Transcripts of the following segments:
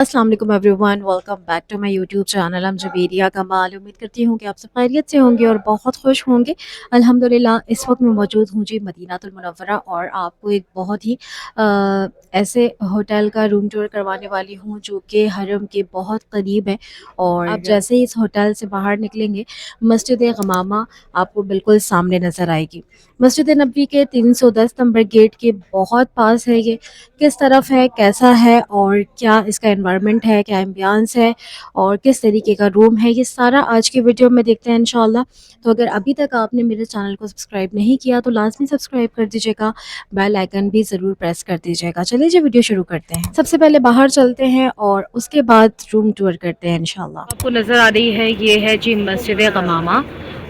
अस्सलाम वालेकुम everyone, welcome back to my YouTube channel. हम जबेरिया कमाल। उम्मीद करती हूँ कि आप सब खैरियत से होंगे और बहुत खुश होंगे। अल्हम्दुलिल्लाह इस वक्त मैं मौजूद हूँ जी मदीनातुल मुनव्वरा और आपको एक बहुत ही ऐसे होटल का रूम टूर करवाने वाली हूँ जो कि हरम के बहुत करीब है। और आप जैसे ही इस होटल से बाहर निकलेंगे, मस्जिद गमामा आपको बिल्कुल सामने नज़र आएगी। मस्जिद नबवी के 310 नंबर गेट के बहुत पास है ये। किस तरफ है, कैसा है और क्या इसका एनवायरनमेंट है, क्या एम्बियंस है और किस तरीके का रूम है, ये सारा आज की वीडियो में देखते हैं इंशाल्लाह। तो अगर अभी तक आपने मेरे चैनल को सब्सक्राइब नहीं किया तो लाजमी सब्सक्राइब कर दीजिएगा, बेल आइकन भी ज़रूर प्रेस कर दीजिएगा। चलिए जी वीडियो शुरू करते हैं। सबसे पहले बाहर चलते हैं और उसके बाद रूम टूर करते हैं इंशाल्लाह। आपको नज़र आ रही है, ये है जी मस्जिद गमामा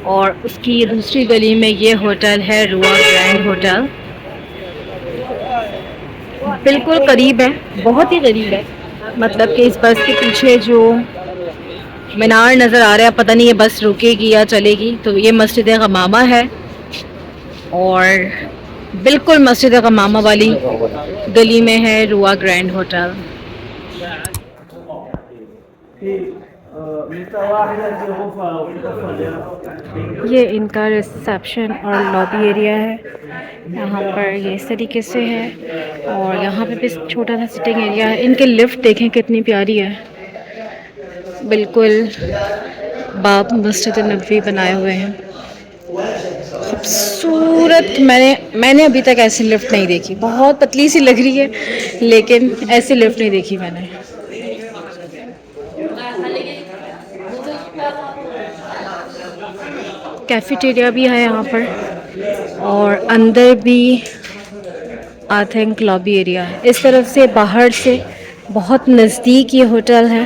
और उसकी दूसरी गली में ये होटल है रुआ ग्रैंड होटल। बिल्कुल करीब है, बहुत ही करीब है। मतलब कि इस बस के पीछे जो मीनार नज़र आ रहा है, पता नहीं ये बस रुकेगी या चलेगी। तो ये मस्जिद गमामा है और बिल्कुल मस्जिद गमामा वाली गली में है रुआ ग्रैंड होटल। ये इनका रिसेप्शन और लॉबी एरिया है। यहाँ पर ये इस तरीके से है और यहाँ पे भी छोटा सा सिटिंग एरिया है। इनके लिफ्ट देखें कितनी प्यारी है, बिल्कुल बाब मस्जिद नबवी बनाए हुए हैं, खूबसूरत। मैंने अभी तक ऐसी लिफ्ट नहीं देखी। बहुत पतली सी लग रही है लेकिन ऐसी लिफ्ट नहीं देखी मैंने। कैफेटेरिया भी है यहाँ पर और अंदर भी आई थिंक लॉबी एरिया है। इस तरफ से बाहर से बहुत नज़दीक ये होटल है।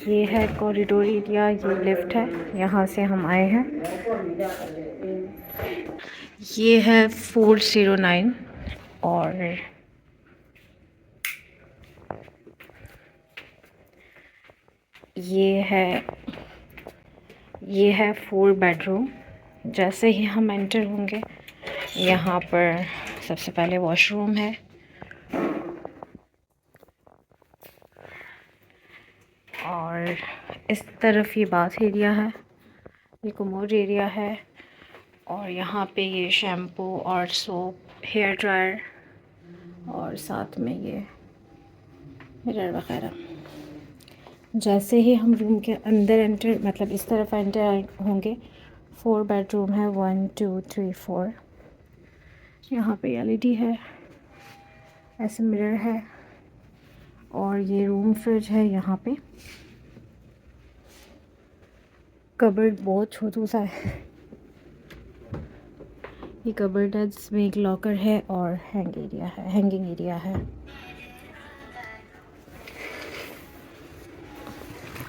ये है कॉरिडोर एरिया, ये लिफ्ट है, यहाँ से हम आए हैं। ये है 409 और ये है 4 बेडरूम। जैसे ही हम एंटर होंगे यहाँ पर सबसे पहले वॉशरूम है और इस तरफ ये बाथ एरिया है, ये कमोड एरिया है और यहाँ पे ये शैम्पू और सोप, हेयर ड्रायर और साथ में ये मिरर वगैरह। जैसे ही हम रूम के अंदर एंटर, मतलब इस तरफ एंटर होंगे, 4 बेडरूम है, 1 2 3 4। यहाँ पे एलईडी है, ऐसे मिरर है और ये रूम फ्रिज है। यहाँ पे कबर्ड बहुत छोटू सा है, ये कबर्ड है जिसमें एक लॉकर है और हैंगिंग एरिया है।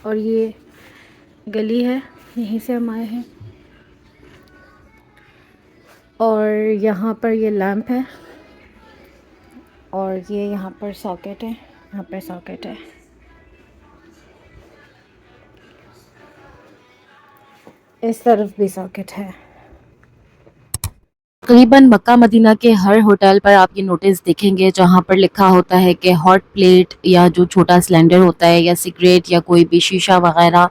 और ये गली है, यहीं से हम आए हैं और यहाँ पर ये लैंप है और ये यहाँ पर सॉकेट है, यहाँ पर सॉकेट है। इस तरफ भी सॉकेट है। तकरीबन मक्का मदीना के हर होटल पर आप ये नोटिस देखेंगे जहाँ पर लिखा होता है कि हॉट प्लेट या जो छोटा सिलेंडर होता है या सिगरेट या कोई भी शीशा वगैरह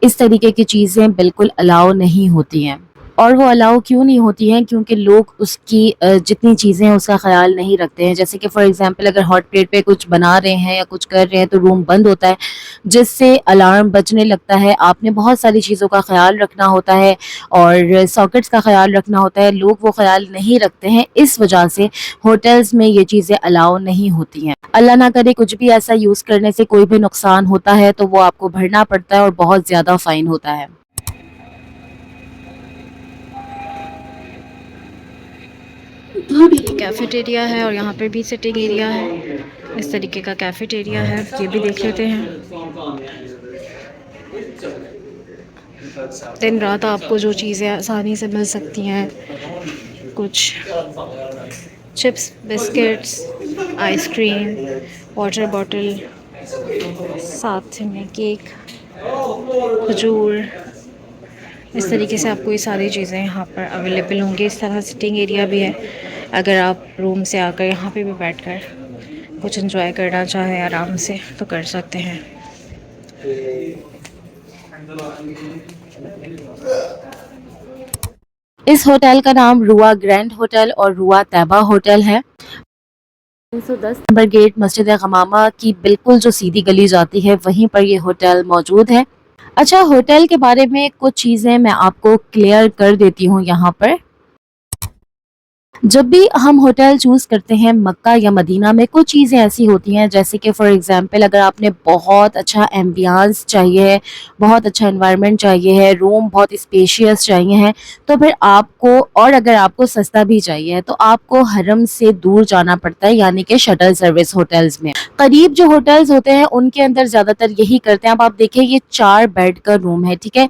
इस तरीके की चीज़ें बिल्कुल अलाउ नहीं होती हैं। और वो अलाउ क्यों नहीं होती हैं? क्योंकि लोग उसकी जितनी चीज़ें हैं उसका ख़्याल नहीं रखते हैं। जैसे कि फ़ॉर एग्ज़ाम्पल अगर हॉट प्लेट पे कुछ बना रहे हैं या कुछ कर रहे हैं तो रूम बंद होता है, जिससे अलार्म बजने लगता है। आपने बहुत सारी चीज़ों का ख़्याल रखना होता है और सॉकेट्स का ख़्याल रखना होता है, लोग वो ख़्याल नहीं रखते हैं। इस वजह से होटल्स में ये चीज़ें अलाउ नहीं होती हैं। अल्लाह ना करे कुछ भी ऐसा यूज़ करने से कोई भी नुकसान होता है तो वो आपको भरना पड़ता है और बहुत ज़्यादा फ़ाइन होता है। कैफेटेरिया है और यहाँ पर भी सिटिंग एरिया है, इस तरीके का कैफेटेरिया है, ये भी देख लेते हैं। दिन रात आपको जो चीज़ें आसानी से मिल सकती हैं, कुछ chips, biscuits, ice cream, water bottle, साथ में केक, खजूर, इस तरीके से आपको ये सारी चीज़ें यहाँ पर अवेलेबल होंगी। इस तरह सिटिंग एरिया भी है, अगर आप रूम से आकर यहाँ पे भी बैठकर कुछ एंजॉय करना चाहें आराम से तो कर सकते हैं। इस होटल का नाम रुआ ग्रैंड होटल और रुआ तैबा होटल है। 310 नंबर गेट मस्जिद गमामा की बिल्कुल जो सीधी गली जाती है वहीं पर ये होटल मौजूद है। अच्छा, होटल के बारे में कुछ चीज़ें मैं आपको क्लियर कर देती हूँ यहाँ पर। जब भी हम होटल चूज़ करते हैं मक्का या मदीना में, कुछ चीज़ें ऐसी होती हैं जैसे कि फॉर एग्ज़ाम्पल अगर आपने बहुत अच्छा एम्बियंस चाहिए है, बहुत अच्छा एनवायरनमेंट चाहिए है, रूम बहुत स्पेशियस चाहिए हैं, तो फिर आपको, और अगर आपको सस्ता भी चाहिए है तो आपको हरम से दूर जाना पड़ता है, यानी कि शटल सर्विस होटल्स में। करीब जो होटल्स होते हैं उनके अंदर ज़्यादातर यही करते हैं। अब आप देखिए ये 4 बेड का रूम है, ठीक है?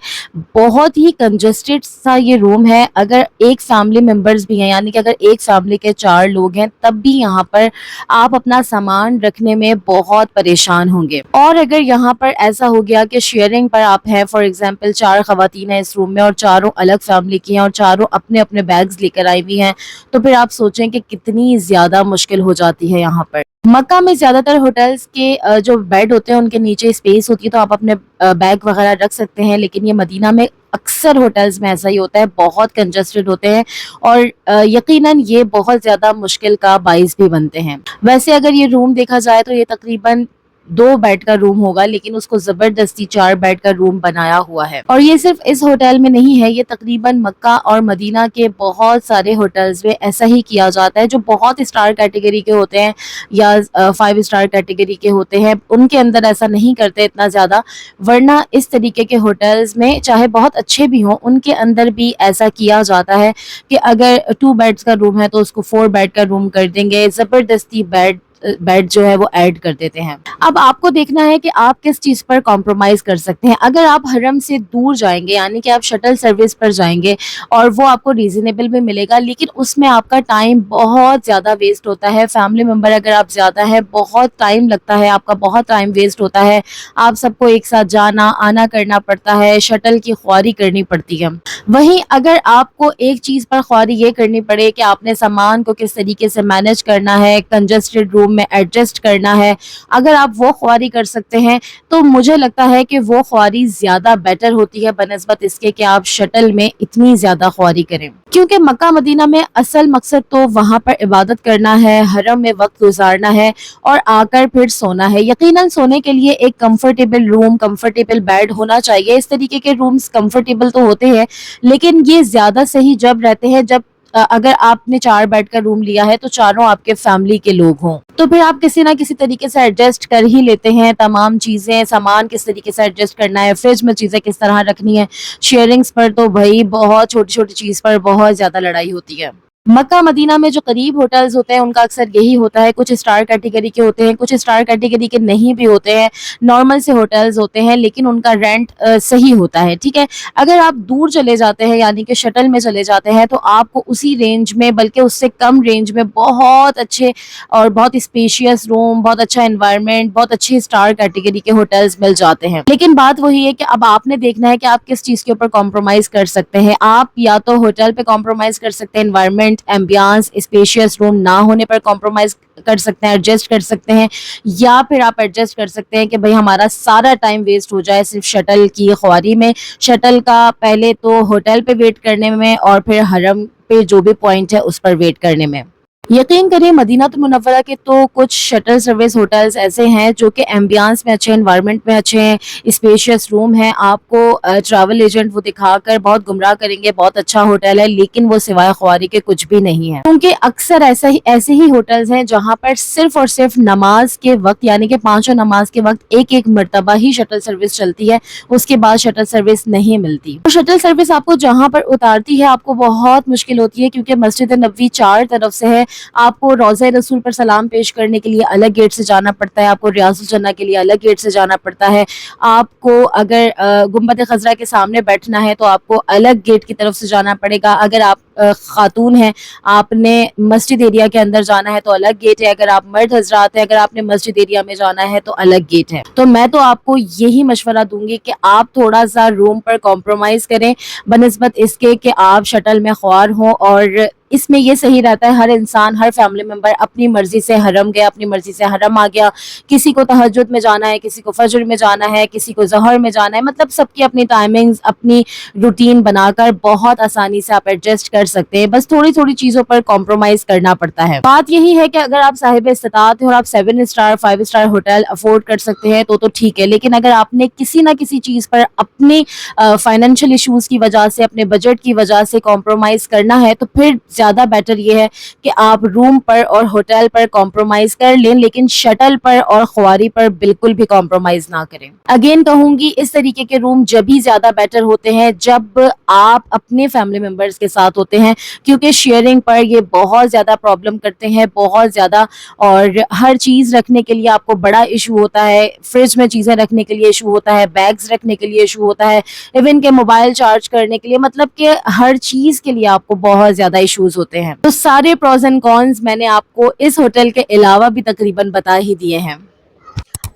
बहुत ही कंजस्टेड सा ये रूम है। अगर एक फैमिली मेंबर्स भी हैं, यानी कि अगर एक फैमिली के 4 लोग हैं, तब भी यहाँ पर आप अपना सामान रखने में बहुत परेशान होंगे। और अगर यहाँ पर ऐसा हो गया कि शेयरिंग पर आप हैं, फॉर एग्जांपल 4 खवातीन हैं इस रूम में और चारों अलग फैमिली की हैं और चारों अपने अपने बैग्स लेकर आई हुई हैं, तो फिर आप सोचें कि कितनी ज़्यादा मुश्किल हो जाती है यहाँ पर। मक्का में ज़्यादातर होटल्स के जो बेड होते हैं उनके नीचे स्पेस होती है, तो आप अपने बैग वगैरह रख सकते हैं, लेकिन ये मदीना में अक्सर होटल्स में ऐसा ही होता है, बहुत कंजस्टेड होते हैं और यकीनन ये बहुत ज़्यादा मुश्किल का बाइस भी बनते हैं। वैसे अगर ये रूम देखा जाए तो ये तकरीबन 2 बेड का रूम होगा, लेकिन उसको ज़बरदस्ती 4 बेड का रूम बनाया हुआ है। और ये सिर्फ इस होटल में नहीं है, ये तकरीबन मक्का और मदीना के बहुत सारे होटल्स में ऐसा ही किया जाता है। जो बहुत स्टार कैटेगरी के होते हैं या 5 स्टार कैटेगरी के होते हैं, उनके अंदर ऐसा नहीं करते इतना ज़्यादा, वरना इस तरीके के होटल्स में चाहे बहुत अच्छे भी हों, उनके अंदर भी ऐसा किया जाता है कि अगर 2 बेड्स का रूम है तो उसको 4 बेड का रूम कर देंगे, ज़बरदस्ती बेड जो है वो ऐड कर देते हैं। अब आपको देखना है कि आप किस चीज़ पर कॉम्प्रोमाइज़ कर सकते हैं। अगर आप हरम से दूर जाएँगे, यानी कि आप शटल सर्विस पर जाएँगे और वो आपको रीज़नेबल में मिलेगा, लेकिन उसमें आपका टाइम बहुत ज़्यादा वेस्ट होता है। फैमिली मेंबर अगर आप ज़्यादा हैं, बहुत टाइम लगता है, आपका बहुत टाइम वेस्ट होता है। आप सबको एक साथ जाना, आना करना पड़ता है, शटल की ख्वारी करनी पड़ती है। वहीं अगर आपको एक चीज़ पर ख्वारी ये करनी पड़े कि आपने सामान को किस तरीके से मैनेज करना है, कंजस्टेड रूम में एडजस्ट करना है, अगर आप वो ख्वारी कर सकते हैं, तो मुझे लगता है कि वो ख्वारी ज़्यादा बेटर होती है बनिस्बत इसके कि आप शटल में इतनी ज़्यादा ख्वारी करें। क्योंकि मक्का मदीना में असल मकसद तो वहाँ पर इबादत करना है, हरम में वक्त गुजारना है और आकर फिर सोना है। यकीनन सोने के लिए एक कंफर्टेबल रूम, कंफर्टेबल बेड होना चाहिए। इस तरीके के रूम्स कंफर्टेबल तो होते हैं, लेकिन ये ज़्यादा सही जब रहते हैं जब अगर आपने 4 बेड का रूम लिया है तो चारों आपके फैमिली के लोग हों, तो फिर आप किसी ना किसी तरीके से एडजस्ट कर ही लेते हैं तमाम चीज़ें। सामान किस तरीके से एडजस्ट करना है, फ्रिज में चीज़ें किस तरह रखनी है, शेयरिंग्स पर तो भाई बहुत छोटी-छोटी चीज़ पर बहुत ज़्यादा लड़ाई होती है। मक्का मदीना में जो करीब होटल्स होते हैं उनका अक्सर यही होता है, कुछ स्टार कैटेगरी के होते हैं, कुछ स्टार कैटेगरी के नहीं भी होते हैं, नॉर्मल से होटल्स होते हैं, लेकिन उनका रेंट सही होता है, ठीक है। अगर आप दूर चले जाते हैं, यानी कि शटल में चले जाते हैं, तो आपको उसी रेंज में, बल्कि उससे कम रेंज में बहुत अच्छे और बहुत स्पेशियस रूम, बहुत अच्छा एनवायरनमेंट, बहुत अच्छी स्टार कैटेगरी के होटल्स मिल जाते हैं। लेकिन बात वही है कि अब आपने देखना है कि आप किस चीज़ के ऊपर कॉम्प्रोमाइज़ कर सकते हैं। आप या तो होटल पे कॉम्प्रोमाइज़ कर सकते हैं, एनवायरनमेंट, एम्बियंस, स्पेशियस रूम ना होने पर कॉम्प्रोमाइज़ कर सकते हैं, एडजस्ट कर सकते हैं, या फिर आप एडजस्ट कर सकते हैं कि भाई हमारा सारा टाइम वेस्ट हो जाए सिर्फ शटल की ख्वारी में, शटल का पहले तो होटल पे वेट करने में और फिर हरम पे जो भी पॉइंट है उस पर वेट करने में। यकीन करें मदीनातुल मुनव्वरा के तो कुछ शटल सर्विस होटल्स ऐसे हैं जो कि एम्बियंस में अच्छे, एनवायरनमेंट में अच्छे हैं, स्पेशियस रूम हैं। आपको ट्रैवल एजेंट वो दिखाकर बहुत गुमराह करेंगे, बहुत अच्छा होटल है, लेकिन वो सिवाय ख्वारी के कुछ भी नहीं है। क्योंकि अक्सर ऐसे ही होटल्स हैं जहाँ पर सिर्फ और सिर्फ नमाज के वक्त, यानी कि 5 नमाज के वक्त एक एक मरतबा ही शटल सर्विस चलती है, उसके बाद शटल सर्विस नहीं मिलती। तो शटल सर्विस आपको जहाँ पर उतारती है आपको बहुत मुश्किल होती है, क्योंकि मस्जिद नबवी 4 तरफ से है। आपको रोज़ा रसूल पर सलाम पेश करने के लिए अलग गेट से जाना पड़ता है, आपको रियाजुल जन्नह के लिए अलग गेट से जाना पड़ता है, आपको अगर गुंबद खज़रा के सामने बैठना है तो आपको अलग गेट की तरफ से जाना पड़ेगा। अगर आप खातून हैं, आपने मस्जिद एरिया के अंदर जाना है तो अलग गेट है, अगर आप मर्द हजरात हैं, अगर आपने मस्जिद एरिया में जाना है तो अलग गेट है। तो मैं तो आपको यही मशवरा दूंगी कि आप थोड़ा सा रूम पर कॉम्प्रोमाइज़ करें बनिस्बत इसके कि आप शटल में ख्वार हों और इसमें ये सही रहता है हर इंसान, हर फैमिली मेंबर अपनी मर्जी से हरम गया, अपनी मर्जी से हरम आ गया। किसी को तहज्जुद में जाना है, किसी को फजर में जाना है, किसी को ज़हर में जाना है, मतलब सबकी अपनी टाइमिंग्स, अपनी रूटीन बनाकर बहुत आसानी से आप एडजस्ट कर सकते हैं। बस थोड़ी थोड़ी चीज़ों पर कॉम्प्रोमाइज़ करना पड़ता है। बात यही है कि अगर आप साहिब इस्तात हैं और आप 7 स्टार 5 स्टार होटल अफोर्ड कर सकते हैं तो ठीक है, लेकिन अगर आपने किसी ना किसी चीज़ पर अपने फाइनेंशियल इश्यूज़ की वजह से, अपने बजट की वजह से कॉम्प्रोमाइज़ करना है तो फिर ज़्यादा बेटर ये है कि आप रूम पर और होटल पर कॉम्प्रोमाइज़ कर लें, लेकिन शटल पर और ख्वारी पर बिल्कुल भी कॉम्प्रोमाइज़ ना करें। अगेन कहूँगी, इस तरीके के रूम जब भी ज़्यादा बेटर होते हैं जब आप अपने फैमिली मेंबर्स के साथ होते हैं, क्योंकि शेयरिंग पर ये बहुत ज़्यादा प्रॉब्लम करते हैं, बहुत ज़्यादा। और हर चीज़ रखने के लिए आपको बड़ा इशू होता है, फ्रिज में चीज़ें रखने के लिए इशू होता है, बैग्स रखने के लिए इशू होता है, इवन के मोबाइल चार्ज करने के लिए, मतलब कि हर चीज़ के लिए आपको बहुत ज़्यादा इश्यूज होते हैं। तो सारे प्रोज एंड कॉन्स मैंने आपको इस होटल के अलावा भी तकरीबन बता ही दिए हैं।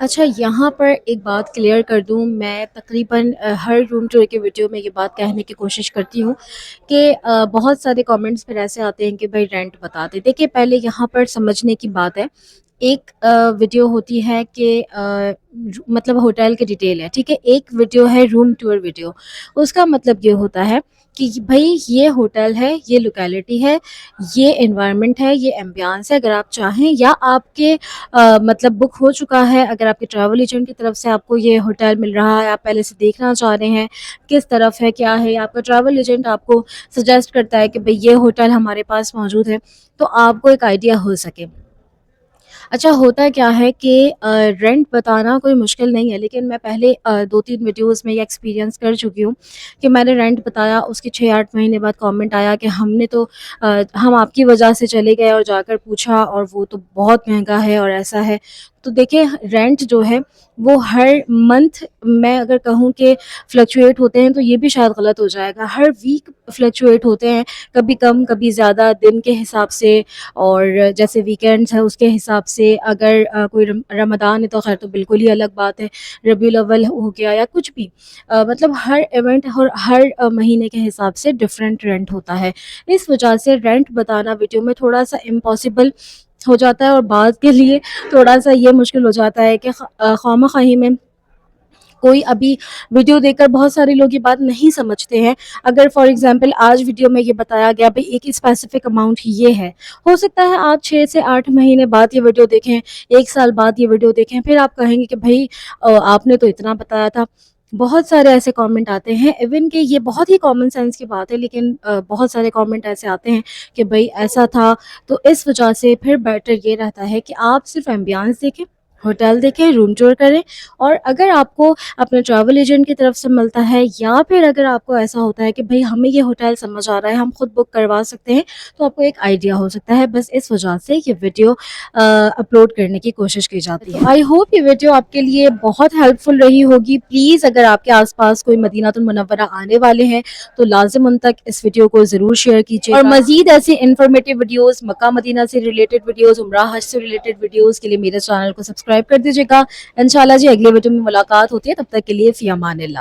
अच्छा, यहाँ पर एक बात क्लियर कर दूँ, मैं तकरीबन हर रूम टूर के वीडियो में ये बात कहने की कोशिश करती हूँ कि बहुत सारे कमेंट्स फिर ऐसे आते हैं कि भाई रेंट बता दें। देखिए, पहले यहाँ पर समझने की बात है, एक वीडियो होती है कि मतलब होटल की डिटेल है, ठीक है? एक वीडियो है रूम टूर वीडियो। उसका मतलब ये होता है कि भई ये होटल है, ये लोकेलिटी है, ये एनवायरनमेंट है, ये एम्बियंस है। अगर आप चाहें या आपके मतलब बुक हो चुका है, अगर आपके ट्रैवल एजेंट की तरफ से आपको ये होटल मिल रहा है, आप पहले से देखना चाह रहे हैं, किस तरफ है, क्या है, आपका ट्रैवल एजेंट आपको सजेस्ट करता है कि भई ये होटल हमारे पास मौजूद है, तो आपको एक आइडिया हो सके। अच्छा, होता क्या है कि रेंट बताना कोई मुश्किल नहीं है, लेकिन मैं पहले 2-3 वीडियोज़ में ये एक्सपीरियंस कर चुकी हूँ कि मैंने रेंट बताया, उसके 6-8 महीने बाद कमेंट आया कि हमने तो हम आपकी वजह से चले गए और जाकर पूछा और वो तो बहुत महँगा है और ऐसा है। तो देखिए, रेंट जो है वो हर मंथ, मैं अगर कहूँ कि फ्लक्चुएट होते हैं तो ये भी शायद गलत हो जाएगा। हर वीक फ्लक्चुएट होते हैं, कभी कम, कभी ज़्यादा, दिन के हिसाब से, और जैसे वीकेंड्स हैं उसके हिसाब से। अगर कोई रमज़ान है तो ख़ैर तो बिल्कुल ही अलग बात है, रबीउल अव्वल हो गया या कुछ भी, मतलब हर इवेंट और हर महीने के हिसाब से डिफरेंट रेंट होता है। इस वजह से रेंट बताना वीडियो में थोड़ा-सा इम्पॉसिबल हो जाता है और बाद के लिए थोड़ा-सा ये मुश्किल हो जाता है कि खामा-खाही में कोई अभी वीडियो देखकर बहुत सारे लोग ये बात नहीं समझते हैं। अगर फॉर एग्ज़ाम्पल आज वीडियो में ये बताया गया भई एक स्पेसिफ़िक अमाउंट ये है, हो सकता है आप 6 से 8 महीने बाद ये वीडियो देखें, 1 साल बाद ये वीडियो देखें, फिर आप कहेंगे कि भई आपने तो इतना बताया था। बहुत सारे ऐसे कमेंट आते हैं, इवन कि ये बहुत ही कॉमन सेंस की बात है, लेकिन बहुत सारे कमेंट ऐसे आते हैं कि भई ऐसा था। तो इस वजह से फिर बेटर ये रहता है कि आप सिर्फ़ एम्बियंस देखें, होटल देखें, रूम टूर करें, और अगर आपको अपने ट्रैवल एजेंट की तरफ से मिलता है या फिर अगर आपको ऐसा होता है कि भई हमें ये होटल समझ आ रहा है, हम खुद बुक करवा सकते हैं, तो आपको एक आइडिया हो सकता है। बस इस वजह से ये वीडियो अपलोड करने की कोशिश की जाती है। आई होप ये वीडियो आपके लिए बहुत हेल्पफुल रही होगी। प्लीज़, अगर आपके आस-पास कोई मदीनातुल मुनव्वरा आने वाले हैं, तो लाज़िम उन तक इस वीडियो को ज़रूर शेयर कीजिएगा। और मज़ीद ऐसी इन्फॉर्मेटिव वीडियोज़, मक्का मदीना से रिलेटेड वीडियोज़, उम्रा हज से रिलेटेड वीडियोज़ के लिए मेरे चैनल को सब्सक्राइब कर दीजिएगा। इंशाल्लाह जी अगले वीडियो में मुलाकात होती है, तब तक के लिए फ़ी अमानिल्लाह।